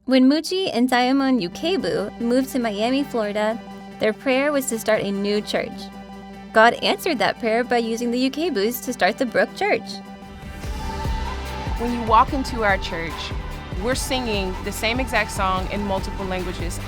When Muji and Diamond Yukebu moved to Miami, Florida, their prayer was to start a new church. God answered that prayer by using the Yukebus to start the Brook Church. When you walk into our church, we're singing the same exact song in multiple languages.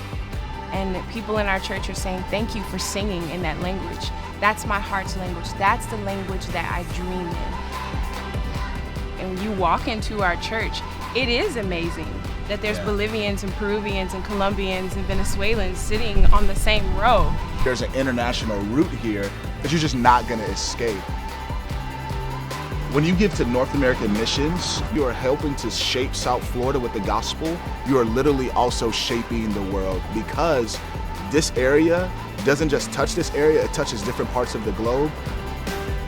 And people in our church are saying, thank you for singing in that language. That's my heart's language. That's the language that I dream in. And when you walk into our church, it is amazing that there's Bolivians and Peruvians and Colombians and Venezuelans sitting on the same row. There's an international root here that you're just not gonna escape. When you give to North American missions, you are helping to shape South Florida with the gospel. You are literally also shaping the world, because this area doesn't just touch this area, it touches different parts of the globe.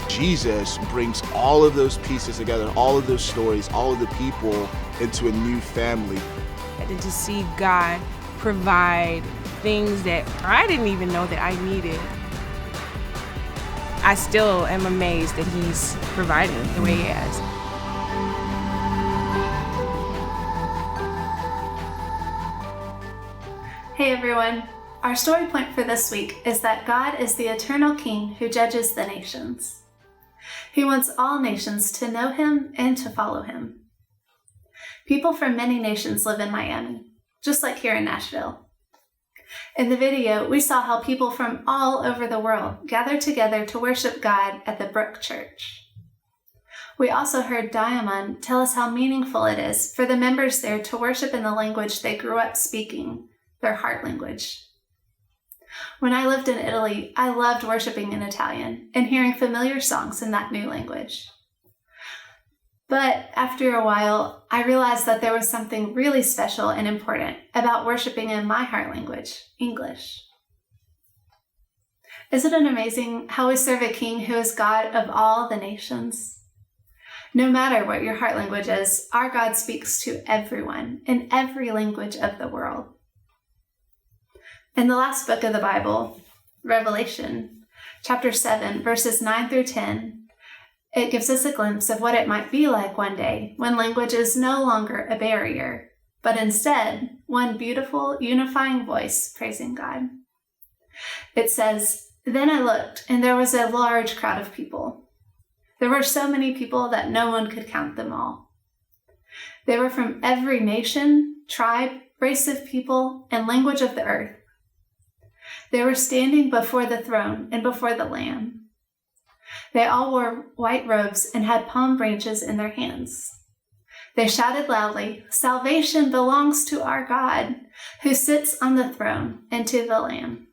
Jesus brings all of those pieces together, all of those stories, all of the people into a new family. And to see God provide things that I didn't even know that I needed. I still am amazed that He's providing the way He has. Hey everyone, our story point for this week is that God is the eternal King who judges the nations. He wants all nations to know Him and to follow Him. People from many nations live in Miami, just like here in Nashville. In the video, we saw how people from all over the world gathered together to worship God at the Brook Church. We also heard Diamond tell us how meaningful it is for the members there to worship in the language they grew up speaking, their heart language. When I lived in Italy, I loved worshiping in Italian and hearing familiar songs in that new language. But after a while, I realized that there was something really special and important about worshiping in my heart language, English. Isn't it amazing how we serve a King who is God of all the nations? No matter what your heart language is, our God speaks to everyone in every language of the world. In the last book of the Bible, Revelation, chapter 7, verses 9 through 10, it gives us a glimpse of what it might be like one day when language is no longer a barrier, but instead one beautiful, unifying voice praising God. It says, "Then I looked, and there was a large crowd of people. There were so many people that no one could count them all. They were from every nation, tribe, race of people, and language of the earth. They were standing before the throne and before the Lamb. They all wore white robes and had palm branches in their hands. They shouted loudly, 'Salvation belongs to our God, who sits on the throne, and to the Lamb.'"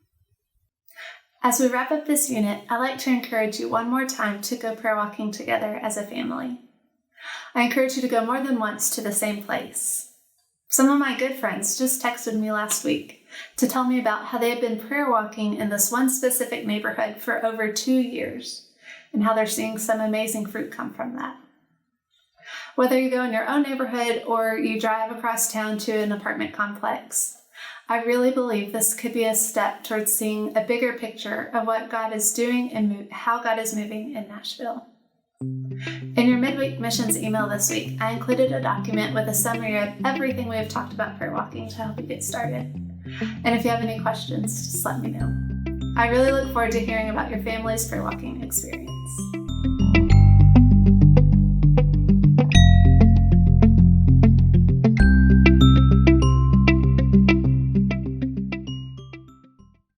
As we wrap up this unit, I'd like to encourage you one more time to go prayer walking together as a family. I encourage you to go more than once to the same place. Some of my good friends just texted me last week to tell me about how they had been prayer walking in this one specific neighborhood for over 2 years, and how they're seeing some amazing fruit come from that. Whether you go in your own neighborhood or you drive across town to an apartment complex, I really believe this could be a step towards seeing a bigger picture of what God is doing and how God is moving in Nashville. In your midweek missions email this week, I included a document with a summary of everything we have talked about prayer walking to help you get started. And if you have any questions, just let me know. I really look forward to hearing about your family's prayer walking experience.